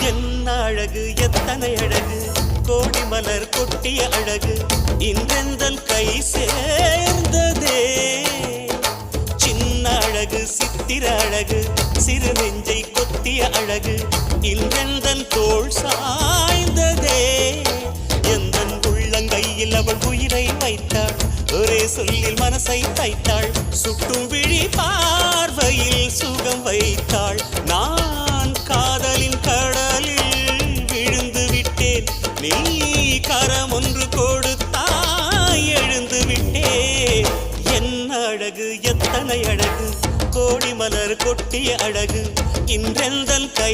என்ன அழகு எத்தனை அழகு கோடி மலர் கொட்டிய அழகு இன்றெந்தன் கை சேர்ந்ததே சின்ன அழகு சித்திர அழகு சிறு நெஞ்சை கொத்திய அழகு இன்றெந்தன் தோள் சாய்ந்ததே எந்தன் உள்ளங்கையில் அவள் உயிரை வைத்தாள் ஒரே சொல்லில் மனசை தைத்தாள் சுட்டும் விழி பார்வையில் சுகம் வைத்தாள் நான் காதலின் கடலில் விழுந்து விட்டேன் நீ கரம் ஒன்று கொடுத்தாய் எழுந்து விட்டேன் என்ன அழகு எத்தனை அழகு கோடி மலர் கொட்டிய அழகு இன்றெந்தன் கை